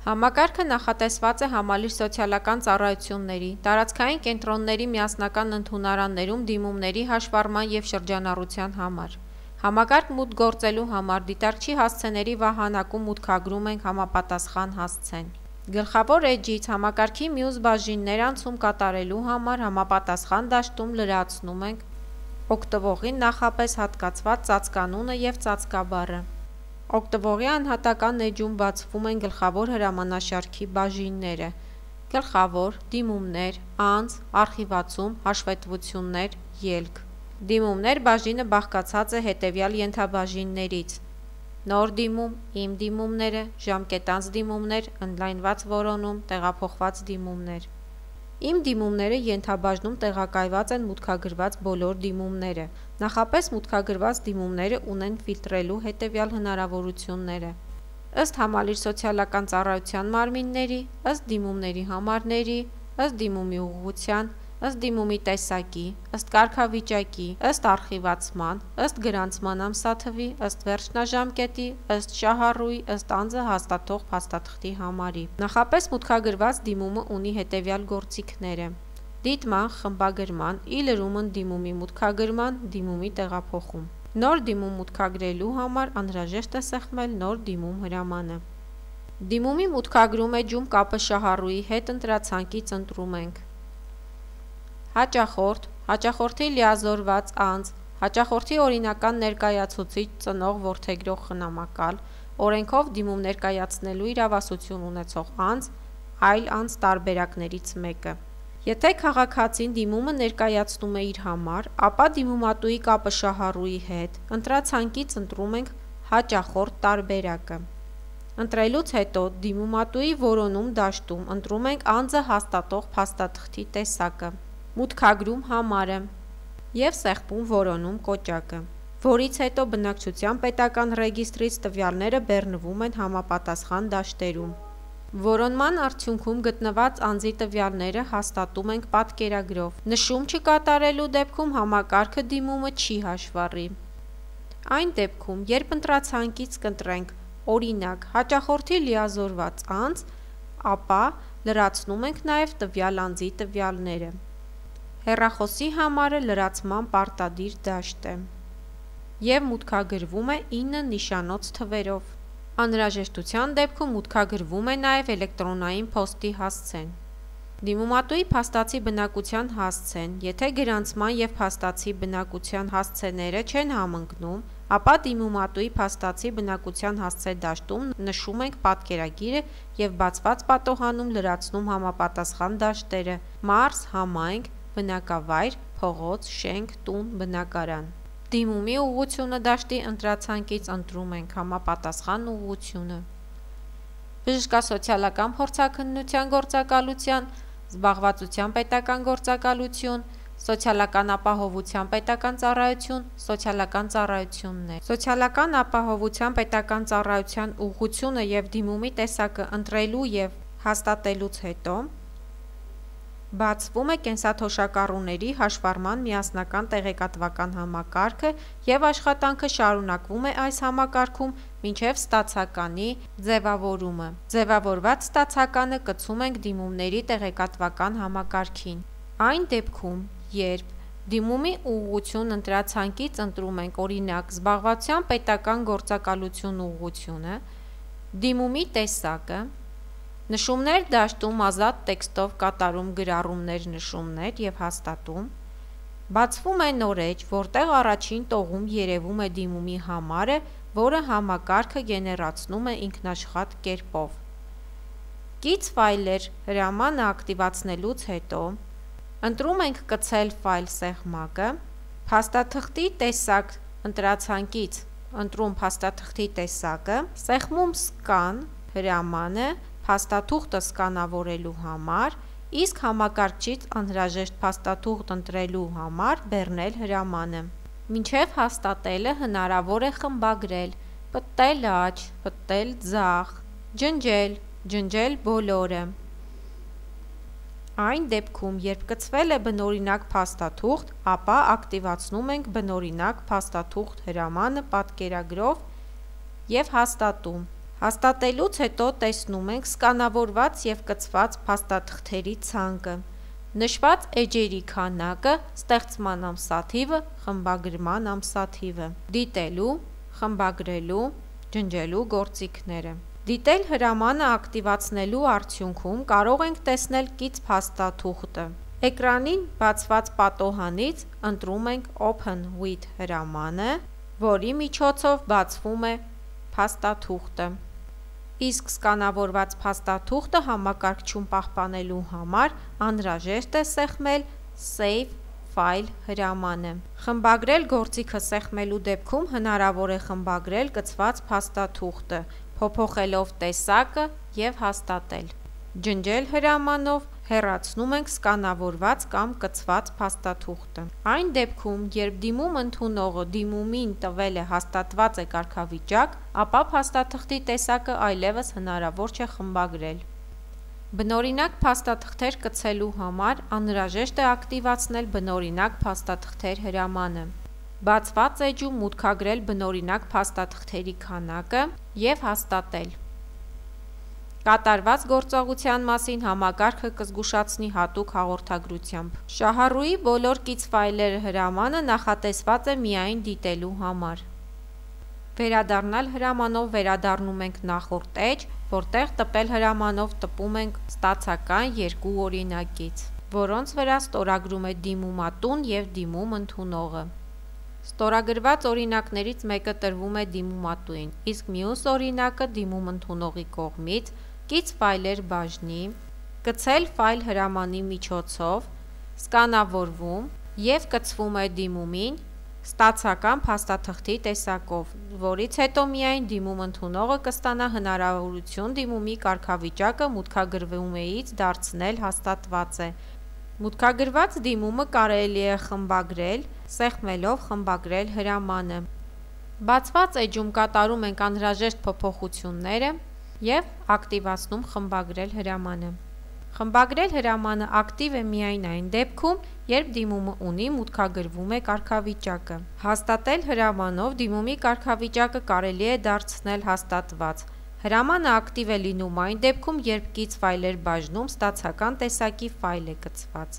Համակարգը նախատեսված է համալիր սոցիալական ծառայությունների, տարածքային կենտրոնների միասնական ընդունարաններում դիմումների հաշվառման և շրջանառության համար։ Համակարգ մուտք գործելու համար դիտարկչի հասցեների վահանակում մուտքագրում ենք համապատասխան հասցեն։ Գլխավոր էջից համակարգի մյուս բաժիններ անցում կատարելու համար համապատասխան դաշտում լրացնում ենք օգտվողի նախապես հատկացված ծածկանունը և ծածկաբառը։ Օգտվողի անհատական էջում բացվում են գլխավոր հրամանաշարքի բաժինները՝ գլխավոր, դիմումներ, անձ, արխիվացում, հաշվետվություններ, ելք։ Դիմումներ բաժինը բաղկացած է հետևյալ ենթաբաժիններից՝ նոր դիմում, իմ դիմումները, ժամկետանց դիմումներ, ընդլայնված որոնում, տեղափոխված դիմումներ։ Իմ դիմումները ենթաբաժնում տեղակայված են մուտքագրված բոլոր դիմումները։ Նախապես մուտքագրված դիմումները ունեն ֆիլտրելու հետևյալ հնարավորությունները՝ ըստ համալիր սոցիալական ծառայության մարմինների, ըստ դիմումների համարների, ըստ դիմումի ուղղության, ըստ դիմումի տեսակի, ըստ կարգավիճակի, ըստ արխիվացման, ըստ գրանցման ամսաթվի, ըստ վերջնաժամկետի, ըստ շահառուի, ըստ անձը հաստատող փաստաթղթի համարի։ Նախապես մուտքագրված դիմումը ունի հետևյալ գործիքները՝ դիտման, խմբագրման, ի լրումն դիմումի մուտքագրման, դիմումի տեղափոխում։ Նոր դիմում մուտքագրելու համար անհրաժեշտ է սեղմել նոր դիմում հրամանը։ Դիմումի մուտքագրում էջում կապը շահառուի հետ ընտրացանկից ընտրում ենք հաճախորդ, հաճախորդի լիազորված անձ, հաճախորդի օրինական ներկայացուցիչ, ծնող, որդեգրող, խնամակալ, օրենքով դիմում ներկայացնելու իրավասություն ունեցող անձ, այլ անձ տարբերակներից մեկը։ Եթե քաղաքացին դիմումը ներկայացնում է իր համար, ապա դիմումատուի կապը շահառուի հետ ընտրացանկից ընտրում ենք հաճախորդ տարբերակը։ Ընտրելուց հետո դիմումատուի որոնում դաշտում ընտրում ենք անձը հաստատող փաստաթղթի տեսակը, մուտքագրում համարը և սեղմում որոնում կոճակը, որից հետո բնակչության պետական ռեգիստրից տվյալները բեռնվում են համապատասխան դաշտերում։ Որոնման արդյունքում գտնված անձի տվյալները հաստատում ենք պատկերագրով։ Նշում չկատարելու դեպքում համակարգը դիմումը չի հաշվառի։ Այն դեպքում, երբ ընտրացանկից կընտրենք օրինակ հաճախորդի լիազորված անձ, ապա լրացնում ենք նաև տվյալ անձի տվյալները։ Հեռախոսի համարը լրացման պարտադիր դաշտ է և մուտքագրվում է 9 նիշանոց թվերով։ Անհրաժեշտության դեպքում մուտքագրվում է նաև էլեկտրոնային փոստի հասցեն։ Դիմումատուի փաստացի բնակության հասցեն, եթե գրանցման և փաստացի բնակության հասցեները չեն համընկնում, ապա դիմումատուի փաստացի բնակության հասցե դաշտում նշում ենք պատկերագիրը և բացված պատոհանում լրացնում համապատասխան դաշտերը՝ մարզ, համայնք, բնակավայր, փողոց, շենք, տուն, բնակարան։ Դիմումի ուղղությունը դաշտի ընտրացանկից ընտրում ենք համապատասխան ուղղությունը։ Բժշկասոցիալական փորձաքննության գործակալության, զբաղվածության պետական գործակալություն, սոցիալական ապահովության պետական ծառայություն, սոցիալական ծառայություններ։ Սոցիալական ապահովության պետական ծառայության ուղղությունը և դիմումի տեսակը ընտրելու և հաստատելուց հետո բացվում է կենսաթոշակառուների հաշվառման միասնական տեղեկատվական համակարգը և աշխատանքը շարունակվում է այս համակարգում մինչև ստացականի ձևավորումը։ Ձևավորված ստացականը կցում ենք դիմումների տեղեկատվական համակարգին։ Այն դեպքում, երբ դիմումի ուղղություն ընտրացանկից ընտրում ենք օրինակ զբաղվածության պետական գործակալություն ուղղությունը, դիմումի տեսակը, նշումներ դաշտում ազատ տեքստով կատարում գրառումներ նշումներ և հաստատում, բացվում է նոր էջ, որտեղ առաջին տողում երևում է դիմումի համարը, որը համակարգը գեներացնում է ինքնաշխատ կերպով։ Կից ֆայլեր հրամանը ակտիվացնելուց հետո ընտրում ենք կցել ֆայլ սեղմակը, փաստաթղթի տեսակ ընտրացանկից ընտրում փաստաթղթի տեսակը, սեղմում Scan հրամանը փաստաթուղթը սկանավորելու համար, իսկ համակարգչից անհրաժեշտ փաստաթուղթ ընտրելու համար բեռնել հրամանը։ Մինչև հաստատելը հնարավոր է խմբագրել, պտտել աջ, պտտել ձախ, ջնջել, ջնջել բոլորը։ Այն դեպքում, երբ կցվել է բնօրինակ փաստաթուղթ, ապա ակտիվացնում ենք բնօրինակ փաստաթուղթ հրամանը պատկերագրով և հաստատում։ Հաստատելուց հետո տեսնում ենք սկանավորված և կցված փաստաթղթերի ցանկը, նշված էջերի քանակը, ստեղծման ամսաթիվը, խմբագրման ամսաթիվը, դիտելու, խմբագրելու, ջնջելու գործիքները։ Դիտել հրամանը ակտիվացնելու արդյունքում կարող ենք տեսնել կից փաստաթուղթը։ Էկրանին բացված պատոհանից ընտրում ենք Open with հրամանը, որի միջոցով բացվում է փաստաթուղթը։ Իսկ սկանավորված փաստաթուղթը համակարգչում պահպանելու համար անհրաժեշտ է սեղմել Save File հրամանը։ Խմբագրել գործիքը սեղմելու դեպքում հնարավոր է խմբագրել կցված փաստաթուղթը, փոփոխելով տեսակը և հաստատել։ Ջնջել հրամանով հեռացնում ենք սկանավորված կամ կցված փաստաթուղթը։ Այն դեպքում, երբ դիմում ընդունողը դիմումին տվել է հաստատված է կարգավիճակ, ապա փաստաթղթի տեսակը այլևս հնարավոր չէ խմբագրել։ Բնօրինակ փաստաթղթեր կցելու համար անհրաժեշտ է ակտիվացնել բնօրինակ փաստաթղթեր հրամանը, բացված էջում մուտքագրել բնօրինակ փաստաթղթերի քանակը և հաստատել։ Կատարված գործողության մասին համակարգը կզգուշացնի հատուկ հաղորդագրությամբ։ Շահառուի բոլոր կից ֆայլերը հրամանը նախատեսված է միայն դիտելու համար։ Վերադառնալ հրամանով վերադառնում ենք նախորդ էջ, որտեղ տպել հրամանով տպում ենք ստացական երկու օրինակից, որոնց վրա ստորագրում է դիմումատուն և դիմում ընդունողը։ Ստորագրված օրինակներից մեկը տրվում է դիմումատուին, իսկ մյուս օրինակը դիմում ընդունողի կողմից կից ֆայլեր բաժնի, կցել ֆայլ հրամանի միջոցով, սկանավորվում և կցվում է դիմումին ստացական փաստաթղթի տեսակով, որից հետո միայն դիմում ընդունողը կստանա հնարավորություն դիմումի կարգավիճակը մուտքագրվումից դարձնել հաստատված է։ Մուտքագրված դիմումը կարելի է խմբագրել, սեղմելով խմբագրել հրամանը։ Բացված էջում կատարում ենք անհրաժեշտ փոփոխությունները և ակտիվացնում խմբագրել հրամանը։ Խմբագրել հրամանը ակտիվ է միայն այն դեպքում, երբ դիմումը ունի մուտքագրվում է կարգավիճակը։ Հաստատել հրամանով դիմումի կարգավիճակը կարելի է դարձնել հաստատված։ Հրամանը ակտիվ է լինում այն դեպքում, երբ կից ֆայլեր բաժնում ստացական տեսակի ֆայլ է կցված։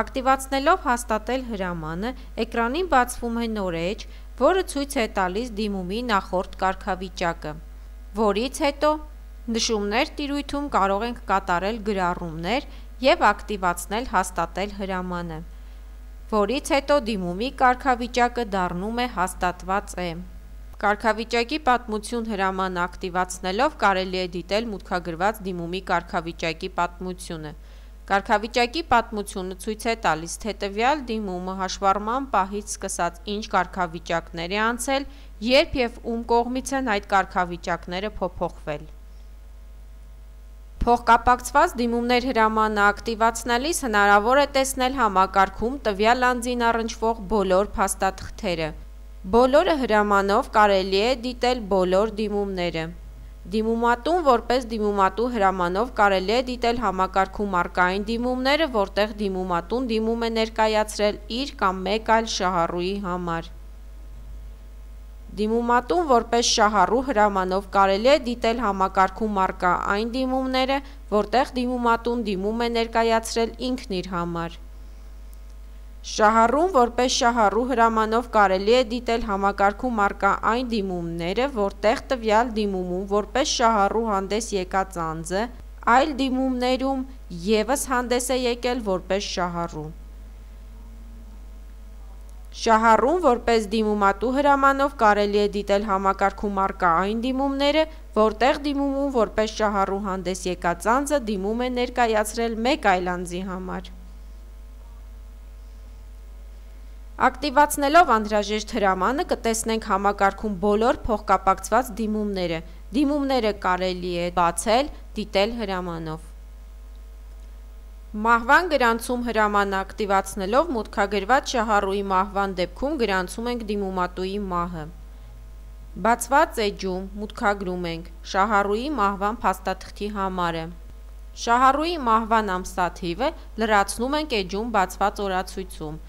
Ակտիվացնելով հաստատել հրամանը, էկրանին բացվում է նոր էջ, որը ցույց է տալիս դիմումի նախորդ կարգավիճակը, որից հետո նշումներ տիրույթում կարող ենք կատարել գրառումներ և ակտիվացնել հաստատել հրամանը, որից հետո դիմումի կարգավիճակը դառնում է հաստատված է։ Կարգավիճակի պատմություն հրամանը ակտիվացնելով կարելի է դիտել մուտքագրված դիմումի կարգավիճակի պատմությունը։ Կարգավիճակի պատմությունը ցույց է տալիս, թե տվյալ դիմումը հաշվառման պահից սկսած ինչ կարգավիճակներ է անցել, երբ և ում կողմից են այդ կարգավիճակները փոփոխվել։ Փոխկապակցված դիմումներ հրամանը ակտիվացնելիս հնարավոր է տեսնել համակարգում տվյալ անձին առնչվող բոլոր փաստաթղթերը։ Բոլորը հրամանով կարելի է դիտել բոլոր դիմումները։ Դիմումատուն որպես դիմումատու հրամանով կարելի է դիտել համակարգում առկա այն դիմումները, որտեղ դիմումատուն դիմում է ներկայացրել իր կամ մեկ այլ շահառուի համար։ Դիմումատուն որպես շահառու հրամանով կարելի է դիտել համակարգում առկա այն դիմումները, որտեղ դիմումատուն դիմում է ներկայացրել ինքն իր համար։ Շահառուն որպես շահառու հրամանով կարելի է դիտել համակարգում առկա այն դիմումները, որտեղ տվյալ դիմումում որպես շահառու հանդես եկած անձը այլ դիմումներում ևս հանդես է եկել որպես շահառու։ Շահառուն որպես դիմումատու հրամանով կարելի է դիտել համակարգում առկա այն դիմումները, որտեղ դիմումում որպես շահառու հանդես եկած անձը դիմում է ներկայացրել մեկ այլ անձի համար։ Ակտիվացնելով անհրաժեշտ հրամանը կտեսնենք համակարգում բոլոր փոխկապակցված դիմումները։ Դիմումները կարելի է բացել, դիտել հրամանով։ Մահվան գրանցում հրամանը ակտիվացնելով մուտքագրված շահառուի մահվան դեպքում գրանցում ենք դիմումատուի մահը։ Բացված էջում մուտքագրում ենք շահառուի մահվան փաստաթղթի համարը։ Շահառուի մահվան ամսաթիվը լրացնում ենք էջում բացված օրացույցում,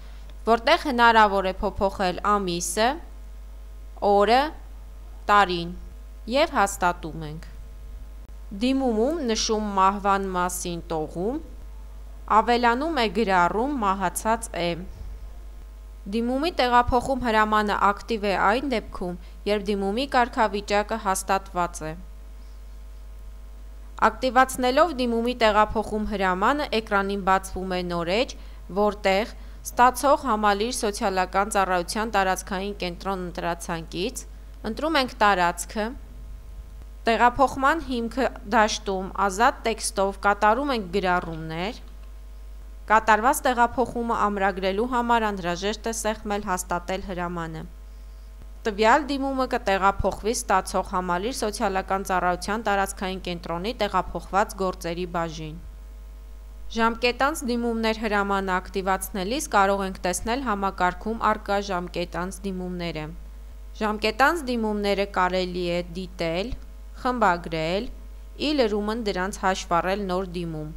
որտեղ հնարավոր է փոփոխել ամիսը, օրը, տարին։ և հաստատում ենք։ Դիմումում նշում մահվան մասին տողում, ավելանում է գրառում մահացած է։ Դիմումի տեղափոխում հրամանը ակտիվ է այն դեպքում, երբ դիմումի կարգավիճակը հաստատված է։ Ակտիվացնելով դիմումի տեղափոխում հրամանը էկրանին բացվում է նոր էջ, որտեղ ստացող համալիր սոցիալական ծառայության տարածքային կենտրոն ընտրացանկից ընտրում ենք տարածքը, տեղափոխման հիմքը դաշտում ազատ տեքստով կատարում ենք գրառումներ, կատարված տեղափոխումը ամրագրելու համար անհրաժեշտ է սեղմել հաստատել հրամանը։ Տվյալ դիմումը կտեղափոխվի ստացող համալիր սոցիալական ծառայության տարածքային կենտրոնի տեղափոխված գործերի բաժին։ Ժամկետանց դիմումներ հրամանը ակտիվացնելիս կարող ենք տեսնել համակարգում առկա ժամկետանց դիմումները։ Ժամկետանց դիմումները կարելի է դիտել, խմբագրել, ի լրումն դրանց հաշվառել նոր դիմում։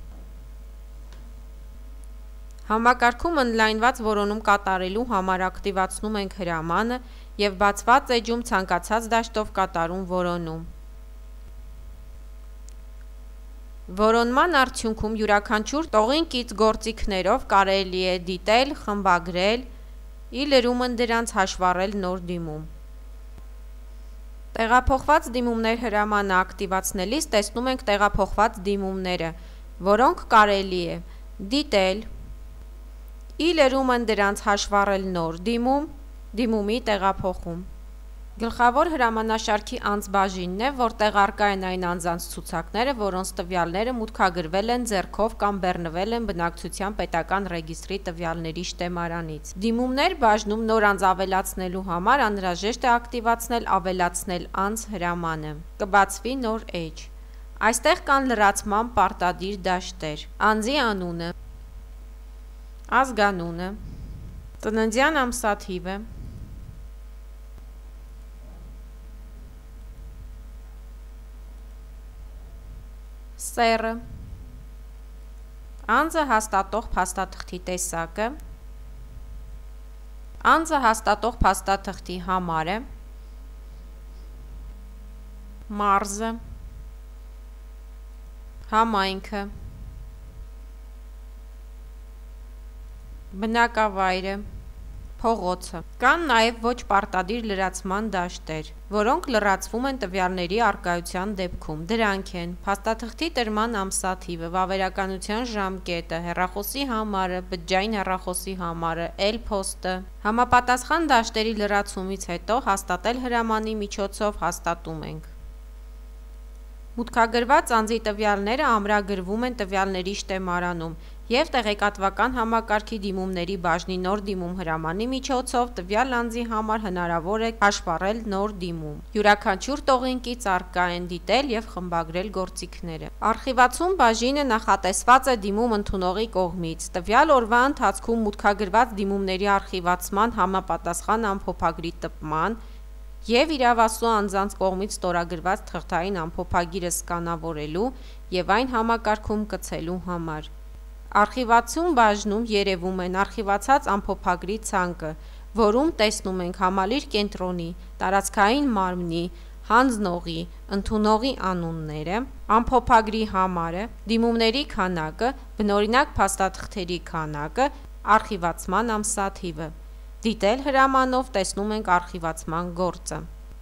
Համակարգում ընդլայնված որոնում կատարելու համար ակտիվացնում ենք հրամանը և բացված էջում ցանկացած դաշտով կատարում որոնում։ Որոնման արդյունքում յուրաքանչյուր տողին կից գործիքներով կարելի է դիտել, խմբագրել, ի լրումն դրանց հաշվառել նոր դիմում։ Տեղափոխված դիմումներ հրամանը ակտիվացնելիս տեսնում ենք տեղափոխված դիմումները, որոնք կարելի է դիտել, ի լրումն դրանց հաշվառել նոր դիմում, դիմումի տեղափոխում։ Գլխավոր հրամանաշարքի անձ բաժինն է, որտեղ առկա են այն անձանց ցուցակները, որոնց տվյալները մուտքագրվել են ձեռքով կամ բեռնվել են բնակչության պետական ռեգիստրի տվյալների շտեմարանից։ Դիմումներ բաժնում նոր անձ ավելացնելու համար անհրաժեշտ է ակտիվացնել ավելացնել անձ հրամանը։ Կբացվի նոր էջ։ Այստեղ կան լրացման պարտադիր դաշտեր։ Անձի անունը, ազգանունը, ծննդյան ամսաթիվը, սեռը, անձը հաստատող փաստաթղթի տեսակը, անձը հաստատող փաստաթղթի համարը, մարզը, համայնքը, բնակավայրը, փողոցը։ Կան նաև ոչ պարտադիր լրացման դաշտեր, որոնք լրացվում են տվյալների առկայության դեպքում։ Դրանք են փաստաթղթի տրման ամսաթիվը, վավերականության ժամկետը, հեռախոսի համարը, բջջային հեռախոսի համարը, էլ-փոստը։ Համապատասխան դաշտերի լրացումից հետո հաստատել հրամանի միջոցով հաստատում ենք։ Մուտքագրված անձի տվյալները ամրագրվում են տվյալների շտեմարանում և տեղեկատվական համակարգի դիմումների բաժնի նոր դիմում հրամանի միջոցով տվյալ անձի համար հնարավոր է հաշվառել նոր դիմում։ Յուրաքանչյուր տողին կից առկա են դիտել և խմբագրել գործիքները։ Արխիվացում բաժինը նախատեսված է դիմում ընդունողի կողմից տվյալ օրվա ընթացքում մուտքագրված դիմումների արխիվացման համապատասխան ամփոփագրի տպման և իրավասու անձանց կողմից ստորագրված թղթային ամփոփագիրը սկանավորելու և այն համակարգում կցելու համար։ Արխիվացում բաժնում երևում են արխիվացած ամփոփագրի ցանկը, որում տեսնում ենք համալիր կենտրոնի, տարածքային մարմնի, հանձնողի, ընդունողի անունները, ամփոփագրի համարը, դիմումների քանակը, բնօրինակ փաստաթղթերի քանակը, արխիվացման ամսաթիվը։ Դիտել հրամանով տեսնում ենք արխիվացման գործը։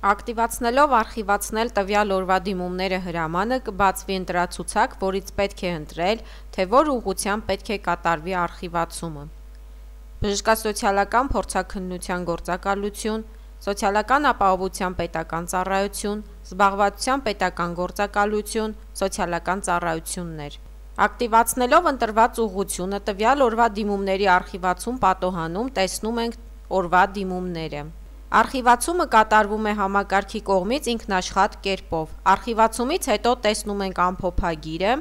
Ակտիվացնելով արխիվացնել տվյալ օրվա դիմումները հրամանը կբացվի ընտրացուցակ, որից պետք է ընտրել, թե որ ուղղությամբ պետք է կատարվի արխիվացումը։ Բժշկասոցիալական փորձաքննության գործակալություն, սոցիալական ապահովության պետական ծառայություն, զբաղվածության պետական գործակալություն, սոցիալական ծառայություններ։ Ակտիվացնելով ընտրված ուղղությունը տվյալ օրվա դիմումների արխիվացում պատոհանում տեսնում ենք օրվա դիմումները։ Արխիվացումը կատարվում է համակարգի կողմից ինքնաշխատ կերպով։ Արխիվացումից հետո տեսնում ենք ամփոփագիրը,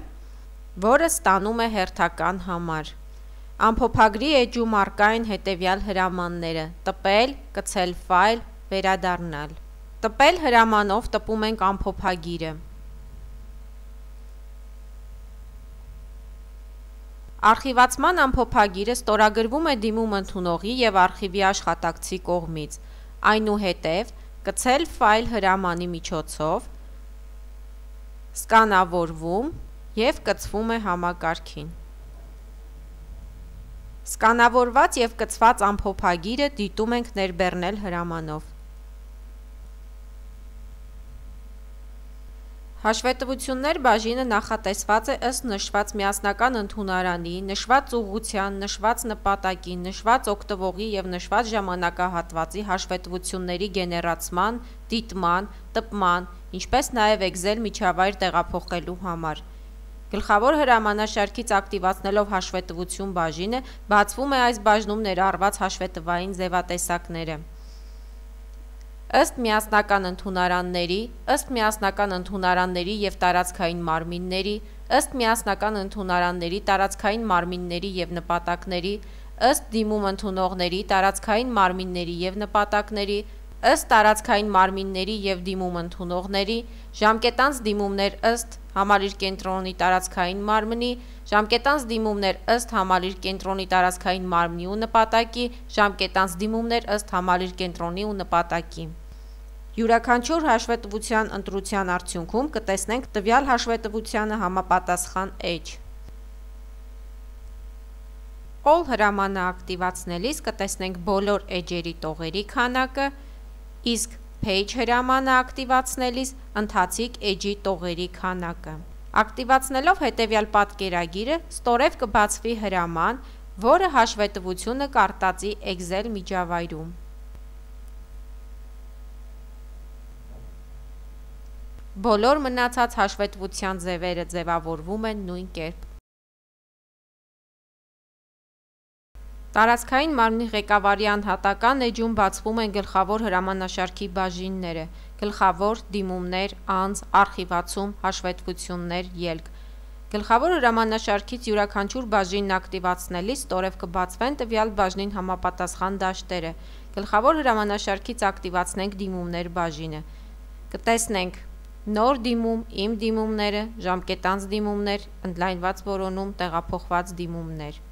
որը ստանում է հերթական համար։ Ամփոփագրի էջում առկա են հետևյալ հրամանները՝ տպել, կցել ֆայլ, վերադառնալ։ Տպել հրամանով տպում ենք ամփոփագիրը։ Արխիվացման ամփոփագիրը ստորագրվում է դիմում ընդունողի և արխիվի աշխատակցի կողմից, այնուհետև կցել ֆայլ հրամանի միջոցով սկանավորվում և կցվում է համակարգին։ Սկանավորված և կցված ամփոփագիրը դիտում ենք ներբեռնել հրամանով։ Հաշվետվություններ բաժինը նախատեսված է ըստ նշված միասնական ընդունարանի, նշված ուղղության, նշված նպատակի, նշված օգտվողի և նշված ժամանակահատվածի հաշվետվությունների գեներացման, դիտման, տպման, ինչպես նաև Excel միջավայր տեղափոխելու համար։ Գլխավոր հրամանաշարքից ակտիվացնելով հաշվետվություն բաժինը, բացվում է այս բաժնում ներառված հաշվետվային ձևատեսակները։ Ըստ միասնական ընդունարանների և տարածքային մարմինների, ըստ միասնական ընդունարանների, տարածքային մարմինների և նպատակների, ըստ դիմում ընդունողների, տարածքային մարմինների և նպատակների, ըստ տարածքային մարմինների և դիմում ընդունողների, ժամկետանց դիմումներ ըստ համալիր կենտրոնի տարածքային մարմնի, ժամկետանց դիմումներ ըստ համալիր կենտրոնի տարածքային մարմնի ու նպատակի, ժամկետանց դիմումներ ըստ համալիր կենտրոնի ու նպատակի։ Յուրաքանչյուր հաշվետվության ընտրության արդյունքում կտեսնենք տվյալ հաշվետվությանը համապատասխան էջ։ All հրամանը ակտիվացնելիս կտեսնենք բոլոր էջերի տողերի քանակը, իսկ Page հրամանը ակտիվացնելիս ընթացիկ էջի տողերի քանակը։ Ակտիվացնելով հետևյալ պատկերագիրը, ստորև կբացվի հրաման, որը հաշվետվությունը կարտածի Excel միջավայրում։ Բոլոր մնացած հաշվետվության ձևերը ձևավորվում են նույն կերպ։ Տարածքային մարմնի ղեկավարի անհատական էջում բացվում են գլխավոր հրամանաշարքի բաժինները՝ գլխավոր, դիմումներ, անձ, արխիվացում, հաշվետվություններ, ելք։ Գլխավոր հրամանաշարքից յուրաքանչյուր բաժինն ակտիվացնելիս ստորև կբացվեն տվյալ բաժնին համապատասխան դաշտերը։ Գլխավոր հրամանաշարքից ակտիվացնենք դիմումներ բաժինը։ Կտեսնենք նոր դիմում, իմ դիմումները, ժամկետանց դիմումներ, ընդլայնված որոնում, տեղափոխված դիմումներ։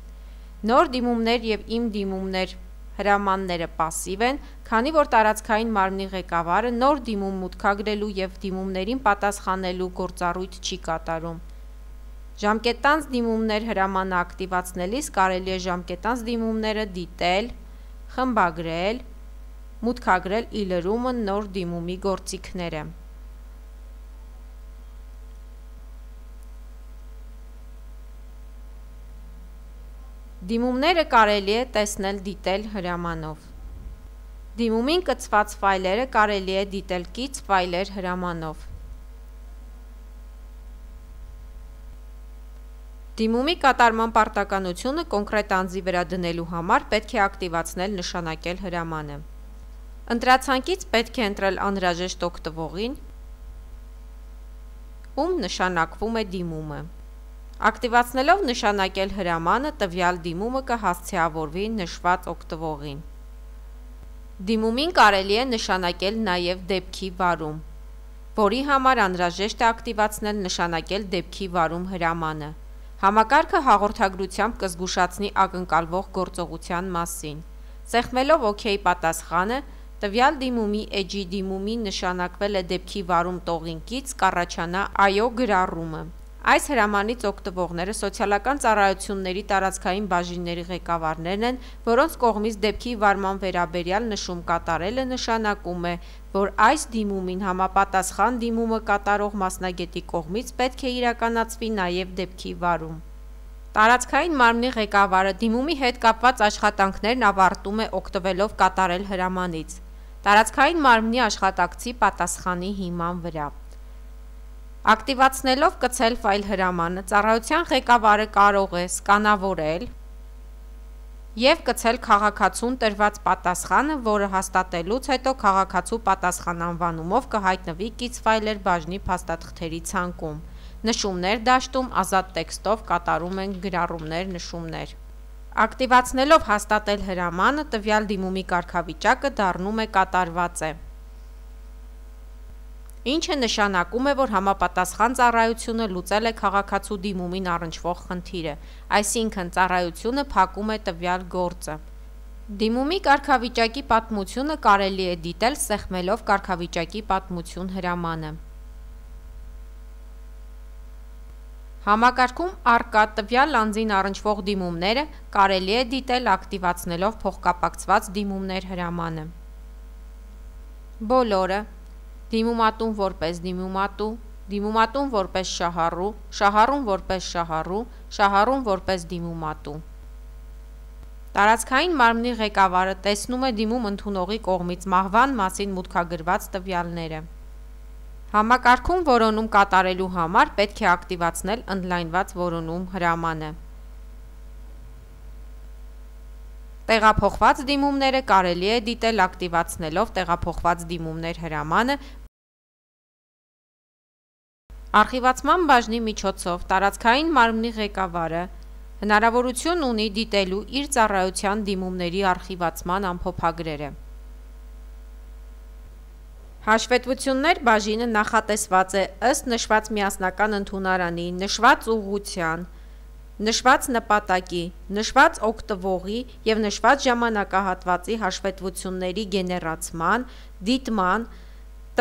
Նոր դիմումներ և իմ դիմումներ հրամանները պասիվ են, քանի որ տարածքային մարմնի ղեկավարը նոր դիմում մուտքագրելու և դիմումներին պատասխանելու գործառույթ չի կատարում։ Ժամկետանց դիմումներ հրամանը ակտիվացնելիս կարելի է ժամկետանց դիմումները դիտել, խմբագրել, մուտքագրել ի լրումն նոր դիմումի գործիքները։ Դիմումները կարելի է տեսնել դիտել հրամանով։ Դիմումին կցված ֆայլերը կարելի է դիտել կից ֆայլեր հրամանով։ Դիմումի կատարման պարտականությունը կոնկրետ անձի վրա դնելու համար պետք է ակտիվացնել նշանակել հրամանը։ Ընտրացանկից պետք է ընտրել անհրաժեշտ օգտվողին, ում նշանակվում է դիմումը։ Ակտիվացնելով նշանակել հրամանը, տվյալ դիմումը կհասցեավորվի նշված օգտվողին։ Դիմումին կարելի է նշանակել նաև դեպքի վարում, որի համար անհրաժեշտ է ակտիվացնել նշանակել դեպքի վարում հրամանը։ Համակարգը հաղորդագրությամբ կզգուշացնի ակնկալվող գործողության մասին։ Սեղմելով OK պատասխանը, տվյալ դիմումի էջի դիմումին նշանակվել է դեպքի վարում տողին կից կառաջանա IO գրառումը։ Այս հրամանից օգտվողները սոցիալական ծառայությունների տարածքային բաժինների ղեկավարներն են, որոնց կողմից դեպքի վարման վերաբերյալ նշում կատարելը նշանակում է, որ այս դիմումին համապատասխան դիմումը կատարող մասնագետի կողմից պետք է իրականացվի նաև դեպքի վարում։ Տարածքային մարմնի ղեկավարը դիմումի հետ կապված աշխատանքներն ավարտում է օգտվելով կատարել հրամանից, տարածքային մարմնի աշխատակցի պատասխանի հիման վրա։ Ակտիվացնելով կցել ֆայլ հրամանը, ծառայության ղեկավարը կարող է սկանավորել և կցել քաղաքացուն տրված պատասխանը, որը հաստատելուց հետո քաղաքացու պատասխան անվանումով կհայտնվի կից ֆայլեր բաժնի փաստաթղթերի ցանկում։ Նշումներ դաշտում ազատ տեքստով կատարում են գրառումներ, նշումներ։ Ակտիվացնելով հաստատել հրամանը, տվյալ դիմումի կարգավիճակը դառնում է կատարված է, ինչը նշանակում է, որ համապատասխան ծառայությունը լուծել է քաղաքացու դիմումին առնչվող խնդիրը, այսինքն ծառայությունը փակում է տվյալ գործը։ Դիմումի կարգավիճակի պատմությունը կարելի է դիտել սեղմելով կարգավիճակի պատմություն հրամանը։ Համակարգում առկա տվյալ անձին առնչվող դիմումները կարելի է դիտել ակտիվացնելով փոխկապակցված դիմումներ հրամանը։ Բոլորը, դիմումատուն որպես դիմումատու, դիմումատուն որպես շահառու, շահառուն որպես շահառու, շահառուն որպես դիմումատու։ Տարածքային մարմնի ղեկավարը տեսնում է դիմում ընդունողի կողմից մահվան մասին մուտքագրված տվյալները։ Համակարգում որոնում կատարելու համար պետք է ակտիվացնել ընդլայնված որոնում հրամանը։ Տեղափոխված դիմումները կարելի է դիտել ակտիվացնելով տեղափոխված դիմումներ հրամանը։ Արխիվացման բաժնի միջոցով տարածքային մարմնի ղեկավարը հնարավորություն ունի դիտելու իր ծառայության դիմումների արխիվացման ամփոփագրերը։ Հաշվետվություններ բաժինը նախատեսված է ըստ նշված միասնական ընդունարանի, նշված ուղղության, նշված նպատակի, նշված օգտվողի և նշված ժամանակահատվածի հաշվետվությունների գեներացման, դիտման,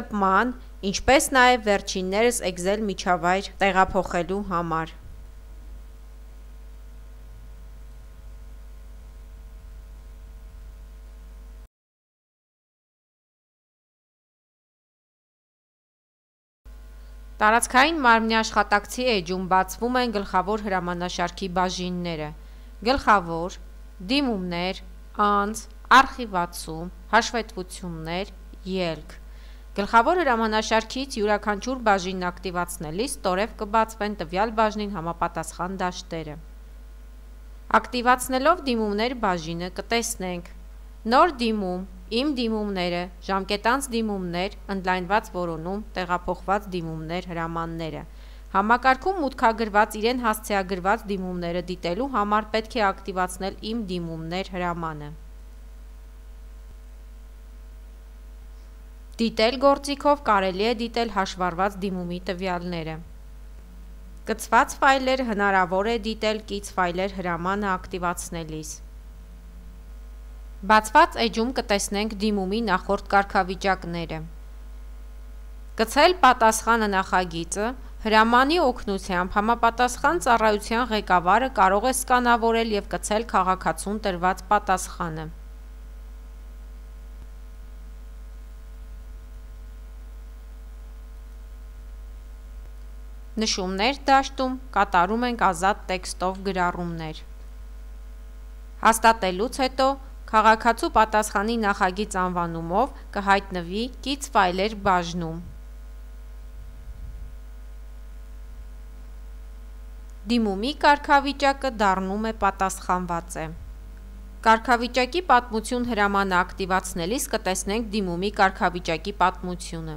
տպման, ինչպես նաև վերջիններս Excel միջավայր տեղափոխելու համար։ Տարածքային մարմնի աշխատակցի էջում բացվում են գլխավոր հրամանաշարքի բաժինները՝ գլխավոր, դիմումներ, անձ, արխիվացում, հաշվետվություններ, ելք։ Գլխավոր հրամանաշարքից յուրաքանչյուր բաժին ակտիվացնելիս ստորև կբացվեն տվյալ բաժնին համապատասխան դաշտերը։ Ակտիվացնելով դիմումներ բաժինը կտեսնենք նոր դիմում, իմ դիմումները, ժամկետանց դիմումներ, ընդլայնված որոնում, տեղափոխված դիմումներ հրամանները։ Համակարգում մուտքագրված իրեն հասցեագրված դիմումները դիտելու համար պետք է ակտիվացնել իմ դիմումներ հրամանը։ Դիտել գործիքով կարելի է դիտել հաշվառված դիմումի տվյալները։ Կցված ֆայլեր հնարավոր է դիտել կից ֆայլեր հրամանը ակտիվացնելիս։ Բացված էջում կտեսնենք դիմումի նախորդ կարգավիճակները։ Կցել պատասխանը նախագիծը հրամանի օգնությամբ համապատասխան ծառայության ղեկավարը կարող է սկանավորել և կցել քաղաքացուն տրված պատասխանը։ Նշումներ դաշտում կատարում ենք ազատ տեքստով գրառումներ։ Հաստատելուց հետո քաղաքացու պատասխանի նախագիծ անվանումով կհայտնվի կից ֆայլեր բաժնում։ Դիմումի կարգավիճակը դառնում է պատասխանված է։ Կարգավիճակի պատմություն հրամանը ակտիվացնելիս կտեսնենք դիմումի կարգավիճակի պատմությունը։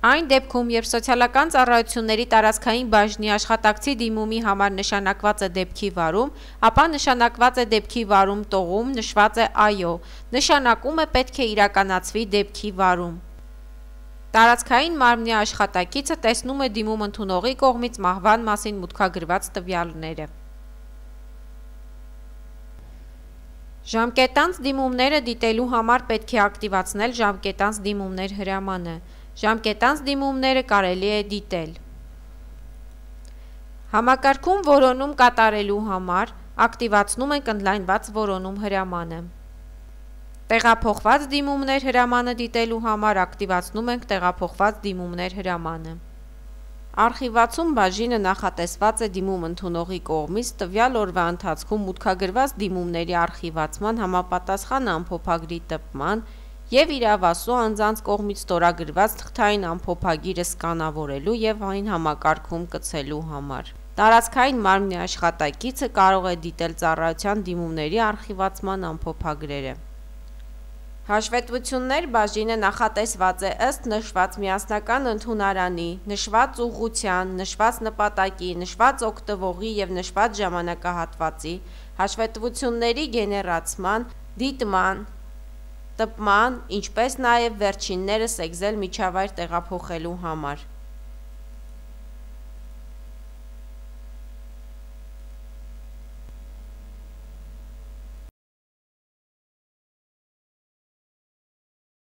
Այն դեպքում, երբ սոցիալական ծառայությունների տարածքային բաժնի աշխատակցի դիմումի համար նշանակված է դեպքի վարում, ապա նշանակված է դեպքի վարում տողում նշված է այո, նշանակում է պետք է իրականացվի դեպքի վարում։ Տարածքային մարմնի աշխատակիցը տեսնում է դիմում ընդունողի կողմից մահվան մասին մուտքագրված տվյալները։ Ժամկետանց դիմումները դիտելու համար պետք է ակտիվացնել ժամկետանց դիմումներ հրամանը։ Ժամկետանց դիմումները կարելի է դիտել։ Համակարգում որոնում կատարելու համար ակտիվացնում ենք ընդլայնված որոնում հրամանը։ Տեղափոխված դիմումներ հրամանը դիտելու համար ակտիվացնում ենք տեղափոխված դիմումներ հրամանը։ Արխիվացում բաժինը նախատեսված է դիմում ընդունողի կողմից տվյալ օրվա ընթացքում մուտքագրված դիմումների արխիվացման համապատասխան ամփոփագրի տպման և իրավասու անձանց կողմից ստորագրված թղթային ամփոփագիրը սկանավորելու և այն համակարգում կցելու համար։ Տարածքային մարմնի աշխատակիցը կարող է դիտել ծառայության դիմումների արխիվացման ամփոփագրերը։ Հաշվետվություններ բաժինը նախատեսված է ըստ նշված միասնական ընդունարանի, նշված ուղղության, նշված նպատակի, նշված օգտվողի և նշված ժամանակահատվածի, հաշվետվությունների գեներացման, դիտման, տպման, ինչպես նաև վերջիններս Excel միջավայր տեղափոխելու համար։